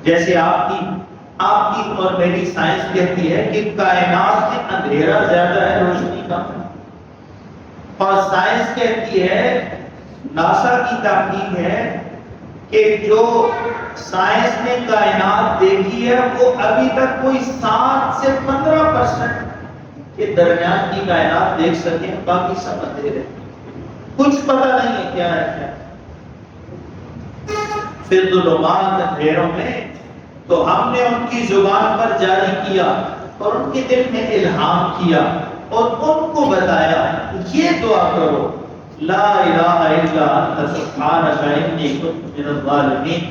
جیسے آپ کی اور میری سائنس کہتی ہے کہ کائنات میں اندھیرا زیادہ ہے، روشنی کم ہے، اور سائنس کہتی ہے، ناسا کی تحقیق ہے کہ جو سائنس نے کائنات دیکھی ہے وہ ابھی تک کوئی 7 سے 15% کے درمیان کی کائنات دیکھ سکے، باقی سب اندھیرے، کچھ پتہ نہیں ہے کیا ہے کیا۔ پھر ظلمات، اندھیروں میں، تو ہم نے ان کی زبان پر جاری کیا اور ان کے دل میں الہام کیا اور ان کو بتایا یہ دعا کرو، لا الہ الا انت سبحانک انی کنت من الظالمین،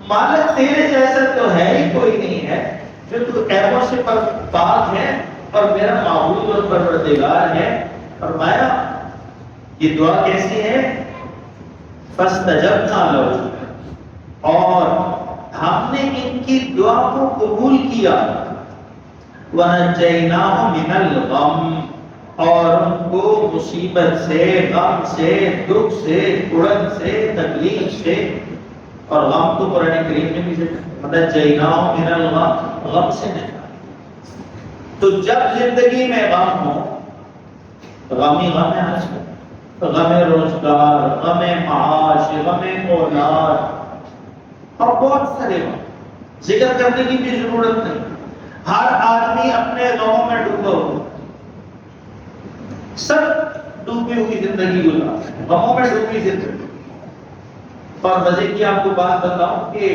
مالک تیرے جیسا تو ہے ہی کوئی نہیں ہے، جو تو عیبوں سے پاک ہے اور میرا معبود اور پروردگار ہے۔ فرمایا یہ دعا کیسی ہے؟ فاستجبنا لہ، اور ہم نے ان کی دعا کو قبول کیا، وَنَجَّيْنَاهُ مِنَ الْغَمِّ، اور ان کو مصیبت سے، غم سے، دکھ سے، کڑن سے، تکلیف سے، اور غم تو قرآن کریم میں بھی وَنَجَّيْنَاهُ مِنَ الْغَمِّ، غم سے نکالا۔ تو جب زندگی میں غم ہو، غم ہی غم ہے آج کل، غم روزگار، غم معاش، غم اولاد، اور بہت سارے غم، ذکر کرنے کی بھی ضرورت نہیں، ہر آدمی اپنے غموں میں ڈوبا ہوا، سب ڈوبی ہوئی زندگی گزار، غموں میں ڈوبی زندگی۔ اور مزے کی آپ کو بات بتاؤں کہ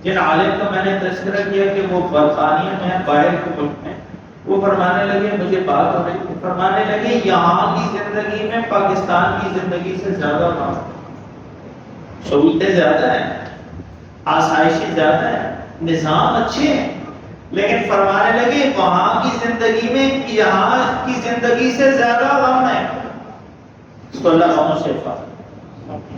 جن عالم کا میں نے تذکرہ کیا کہ وہ برطانیہ میں، باہر کے ملک میں، وہ فرمانے لگے، مجھے بات ہو رہی، فرمانے لگے یہاں کی زندگی میں پاکستان کی زندگی سے زیادہ غم، سہولتیں زیادہ ہیں، آسائشیں زیادہ ہیں، نظام اچھے ہیں، لیکن فرمانے لگے وہاں کی زندگی میں یہاں کی زندگی سے زیادہ غم ہے۔ اس کو اللہ غموں سے حفاظت،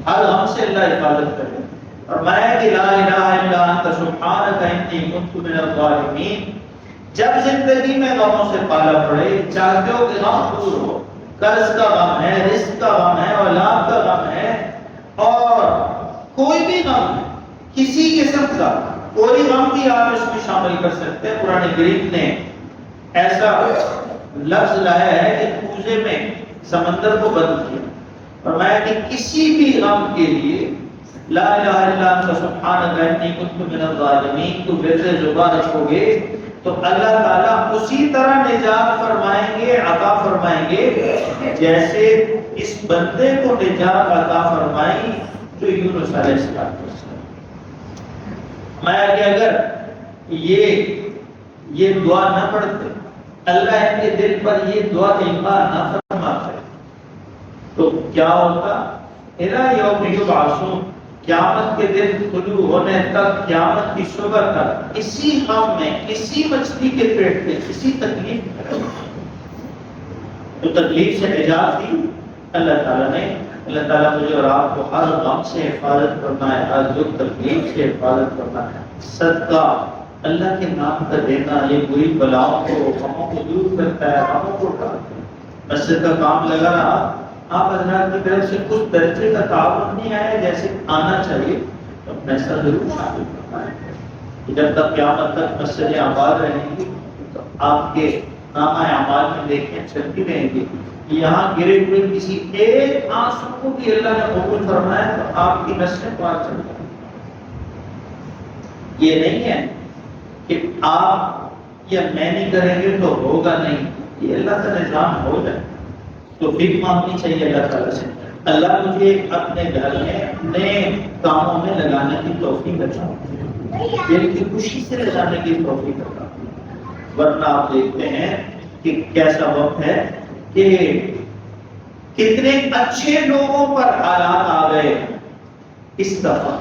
ہر غم سے اللہ حفاظت کرے۔ فرمایا کہ لا الہ الا انت سبحانک انی کنت من الظالمین، جب زندگی میں غموں سے پالا پڑے، چاہتے ہو کہ غم دور ہو، قرض کا غم ہے، رزق کا غم ہے، اولاد کا غم ہے، اور کوئی بھی غم ہے، کسی قسم کا کوئی غم بھی آپ اس میں شامل کر سکتے ہیں۔ قرآن کریم نے ایسا لفظ لایا ہے کہ کوزے میں سمندر کو بدل کیا، فرمایا کہ کسی بھی غم کے لیے لا الہ الا انت سبحانک انی کنت من الظالمین کو بر زبان رکھو گے تو اللہ تعالیٰ اسی طرح نجات فرمائیں گے، عطا فرمائیں گے جیسے اس بندے کو نجات عطا فرمائی جو یونس علیہ السلام کو۔ میں کہ اگر یہ دعا نہ پڑھتے، اللہ ان کے دل پر یہ دعا ایمان نہ فرماتے تو کیا ہوتا؟ اِلَىٰ یوم یبعثون، قیامت کے دن طلوع ہونے تک، قیامت کی صبح تک اسی غم میں، اسی مچھلی کے پیٹ میں، اسی تکلیف میں۔ تو تکلیف سے نجات دی اللہ تعالیٰ نے۔ اللہ تعالیٰ مجھے اور آپ کو ہر غم سے حفاظت فرمائے، ہر دکھ تکلیف سے حفاظت فرمائے۔ صدقہ اللہ کے نام کا دینا یہ بری بلاؤں کو، غموں کو دور کرتا ہے، غموں کو اٹھاتا ہے۔ مسجد کا کام لگا رہا آپ حضرات کی طرف سے کچھ درجے کا تعاون نہیں آیا جیسے آنا چاہیے، تو پیسہ ضرور شامل کرنا ہے کہ جب تک قیامت تک مسجدیں آباد رہیں گی تو آپ کے نامہ اعمال میں دیکھیں چلتی رہیں گی، یہاں گرے ہوئے کسی ایک آنسو کو بھی اللہ نے قبول فرمایا تو آپ کی نسلیں پار چل جائیں۔ یہ نہیں ہے کہ آپ یا میں نہیں کریں گے تو ہوگا نہیں، یہ اللہ کا نظام ہو جائے تو پھر مانگنی چاہیے اللہ تعالیٰ سے، اللہ مجھے اپنے گھر میں نئے کاموں میں لگانے کی توفیق عطا فرمائے، دل کی خوشی سے لگانے کی توفیق عطا فرمائے، ورنہ آپ دیکھتے ہیں کہ کیسا وقت ہے کہ کتنے اچھے لوگوں پر حالات آ گئے اس دفعہ،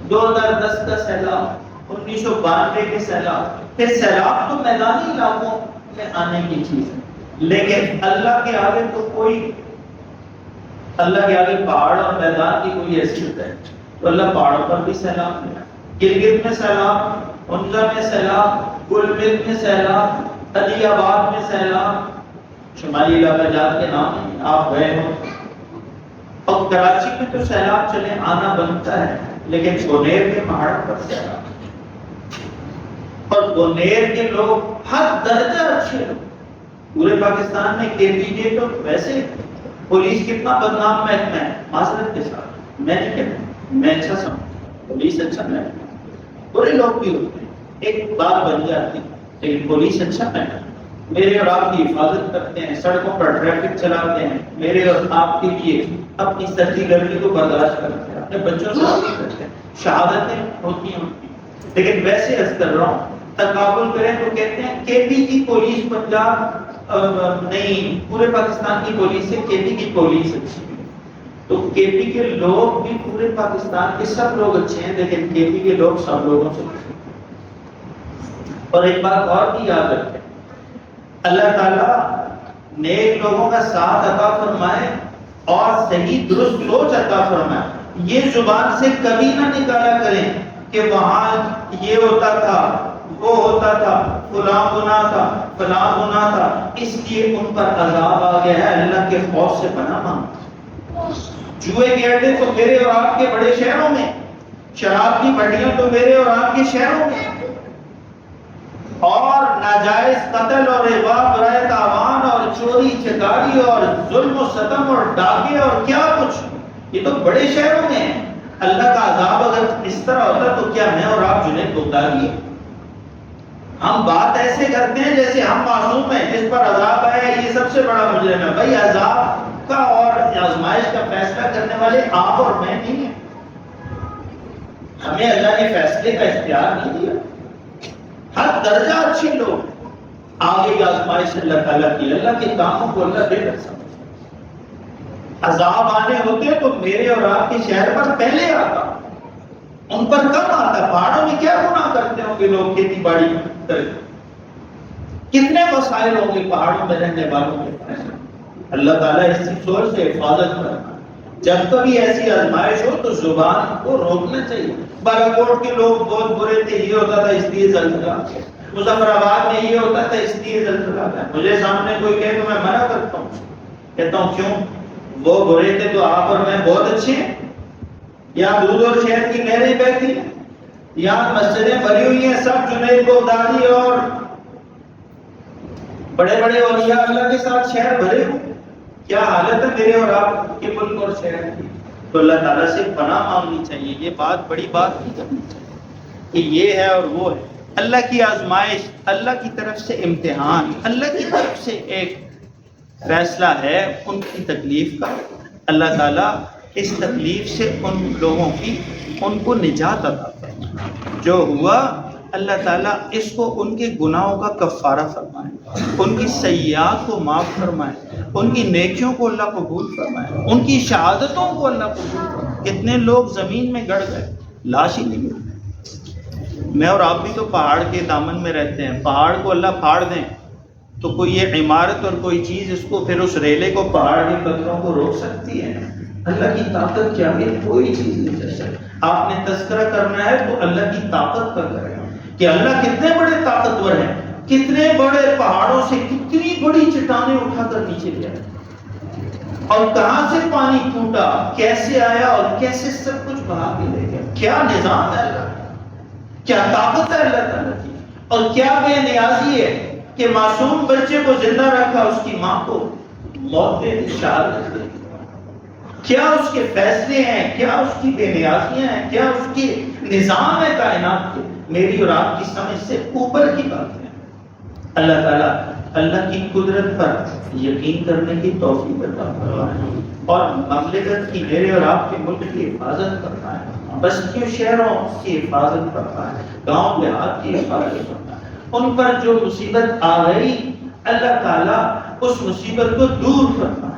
2010 کا سیلاب، 1992 کے سیلاب، پھر سیلاب تو میدانی علاقوں میں آنے کی چیز ہے، لیکن اللہ کے آگے تو کوئی، اللہ کے آگے پہاڑ اور میدان کی کوئی حیثیت ہے، تو اللہ پہاڑوں پر بھی سیلاب لیا، گلگت میں سیلاب، انزا میں سیلاب، گلمرگ میں سیلاب، علی آباد میں سیلاب، شمالی علاقہ جات کے نام آپ گئے ہو، اور کراچی میں تو سیلاب چلے آنا بنتا ہے، لیکن گونیر کے پہاڑ پر سیلاب، اور گونیر کے لوگ ہر درجہ اچھے لوگ، پورے پاکستان میں کے پی جے تو ویسے پولیس کتنا بدنام محکمہ ہے، معذرت کے ساتھ میں نہیں کہتا، میں اچھا سمجھتا پولیس اچھا محکمہ ہے، برے لوگ بھی ہوتے ہیں، ایک بات بن جاتی ہے، لیکن پولیس اچھا محکمہ ہے، میرے اور آپ کی حفاظت کرتے ہیں، سڑکوں پر ٹریفک چلاتے ہیں، میرے اور آپ کے لیے اپنی سردی گرمی کو برداشت کرتے ہیں، اپنے بچوں سے بھی کرتے ہیں، شہادتیں ہوتی ہیں، لیکن ویسے عرض کر رہا ہوں تقابل کریں تو کہتے ہیں کے پی کی پولیس پنجاب نہیں، پورے پاکستان کی پولیس سے کے پی کی پولیس اچھی ہے، تو کے پی کے لوگ بھی پورے پاکستان کے سب لوگ اچھے ہیں، لیکن کے پی کے لوگ سب لوگوں سے اچھے ہیں۔ اور ایک بات اور بھی یاد رکھیں، اللہ تعالیٰ نیک لوگوں کا ساتھ عطا فرمائے اور صحیح درست سوچ عطا فرمائے، یہ زبان سے کبھی نہ نکالا کریں کہ وہاں یہ ہوتا تھا، وہ ہوتا تھا، فلاں گناہ تھا، فلاں گناہ تھا، اس لیے ان پر عذاب آ گیا ہے، اللہ کے خوف سے پناہ مانگو۔ جوئے کے اڈے تو میرے اور آپ کے بڑے شہروں میں، شراب کی بٹیاں تو میرے اور آپ کے شہروں میں، اور ناجائز قتل اور ربا برائے تاوان اور چوری چکاری اور ظلم و ستم اور ڈاکے اور کیا کچھ، یہ تو بڑے شہروں میں ہے۔ اللہ کا عذاب اگر اس طرح ہوتا تو کیا میں اور آپ جنید بغدادی ہیں؟ ہم بات ایسے کرتے ہیں جیسے ہم معصوم ہیں، جس پر عذاب آیا یہ سب سے بڑا مجرم ہے۔ بھائی عذاب کا اور آزمائش کا فیصلہ کرنے والے آپ اور میں نہیں ہیں، ہمیں اللہ نے فیصلے کا اختیار نہیں دیا۔ ہر درجہ اچھے لوگ، آگے کی آزمائش اللہ تعالیٰ کی، اللہ کے کاموں کو اللہ بہتر سمجھتا۔ عذاب آنے ہوتے تو میرے اور آپ کے شہر پر پہلے آتا، ان پر کم آتا۔ پہاڑوں میں کیا گناہ کرتے ہوں گے لوگ، کھیتی باڑی کرتے، کتنے مسائل ہوں گے پہاڑوں میں رہنے والوں کے پاس۔ اللہ تعالیٰ اس کی سوچ سے حفاظت کرنا، جب کبھی ایسی آزمائش ہو تو زبان کو روکنا چاہیے۔ بالاکوٹ کے لوگ بہت برے تھے، یہ ہوتا تھا اس لیے زلزلہ آ گیا، مظفر آباد میں یہ ہوتا تھا اس لیے زلزلہ آ گیا۔ مجھے سامنے کوئی کہے تو میں منع کرتا ہوں، کہتا ہوں کیوں؟ وہ برے تھے تو آپ اور میں بہت اچھے ہیں؟ یہاں دودھ اور شہد کی نہریں بہتی ہیں، یہاں مسجدیں بھری ہوئی ہیں، سب جنید بغدادی اور بڑے بڑے اولیاء اللہ کے ساتھ شہر بھرے ہوئے، کیا حالت ہے میرے اور آپ کے ملک اور شہر کی؟ تو اللہ تعالیٰ سے پناہ مانگنی چاہیے، یہ بات بڑی بات نہیں کرنی چاہیے کہ یہ ہے اور وہ ہے۔ اللہ کی آزمائش، اللہ کی طرف سے امتحان، اللہ کی طرف سے ایک فیصلہ ہے ان کی تکلیف کا۔ اللہ تعالیٰ اس تکلیف سے ان لوگوں کی، ان کو نجات عطا فرمائے۔ جو ہوا اللہ تعالیٰ اس کو ان کے گناہوں کا کفارہ فرمائے، ان کی سیئات کو معاف فرمائے، ان کی نیکیوں کو اللہ قبول فرمائے، ان کی شہادتوں کو اللہ قبول فرمائے۔ کتنے لوگ زمین میں گڑ گئے، لاش ہی نہیں ملتے۔ میں اور آپ بھی تو پہاڑ کے دامن میں رہتے ہیں، پہاڑ کو اللہ پھاڑ دیں تو کوئی یہ عمارت اور کوئی چیز اس کو پھر اس ریلے کو، پہاڑ کے پتھروں کو روک سکتی ہے؟ اللہ کی طاقت کیا ہے؟ کوئی چیز نہیں کر سکتی۔ آپ نے تذکرہ کرنا ہے تو اللہ کی طاقت کا کریں کہ اللہ کتنے بڑے طاقتور ہیں، کتنے بڑے پہاڑوں سے کتنی بڑی چٹانیں اٹھا کر نیچے لے آئے، اور کہاں سے پانی ٹوٹا، کیسے آیا اور کیسے سب کچھ بہا کے لے گیا. کیا نظام ہے اللہ کا، کیا طاقت ہے اللہ تعالیٰ کی، اور کیا بے نیازی ہے کہ معصوم بچے کو زندہ رکھا، اس کی ماں کو موت دے دی، شہادت دے دی. کیا اس کے فیصلے ہیں، کیا اس کی بے نیازیاں ہیں، کیا اس کے نظام ہے کائنات کے. میری اور آپ کی سمجھ سے اوپر کی بات ہے. اللہ تعالیٰ اللہ کی قدرت پر یقین کرنے کی توفیق عطا فرمائے اور مملکت کی، میرے اور آپ کے ملک کی حفاظت فرمائے، بستیوں شہروں کی حفاظت فرمائے، گاؤں دیہات کی حفاظت فرمائے. ان پر جو مصیبت آ گئی اللہ تعالیٰ اس مصیبت کو دور فرمائے،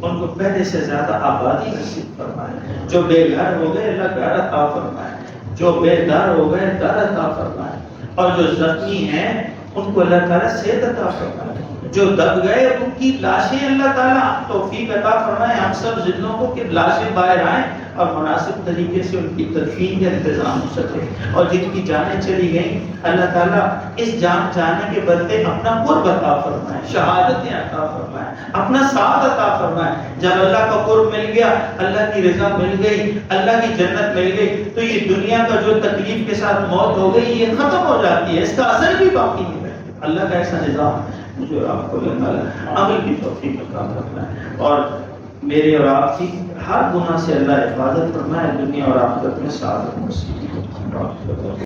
ان کو پہلے سے زیادہ آبادی نصیب فرمائے. جو بے گھر ہو گئے اللہ گھر عطا فرمائے، جو بے در ہو گئے در عطا فرمائے، اور جو زخمی ہیں ان کو اللہ تعالیٰ صحت عطا فرمائے. جو دب گئے ان کی لاشیں اللہ تعالیٰ توفیق عطا فرمائے ہم سب زندوں کو کہ لاشیں باہر آئیں اور مناسب طریقے سے ان کی تدفین کا انتظام ہو سکے. اور جن کی جانیں چلی گئیں اللہ تعالیٰ اس جان جانے کے بدلے اپنا قرب عطا فرمائے، شہادتیں عطا فرمائے، اپنا ساتھ عطا فرمائے. جب اللہ کا قرب مل گیا، اللہ کی رضا مل گئی، اللہ کی جنت مل گئی، تو یہ دنیا کا جو تکلیف کے ساتھ موت ہو گئی یہ ختم ہو جاتی ہے، اس کا اثر بھی باقی نہیں رہتا. اللہ کا ایسا نظام جو آپ کو اللہ تعالیٰ عمل کی توفیق عطا فرمائے اور میرے اور آپ کی ہر گناہ سے اللہ حفاظت فرمائے، دنیا اور آخرت میں سعادت نصیب فرمائے.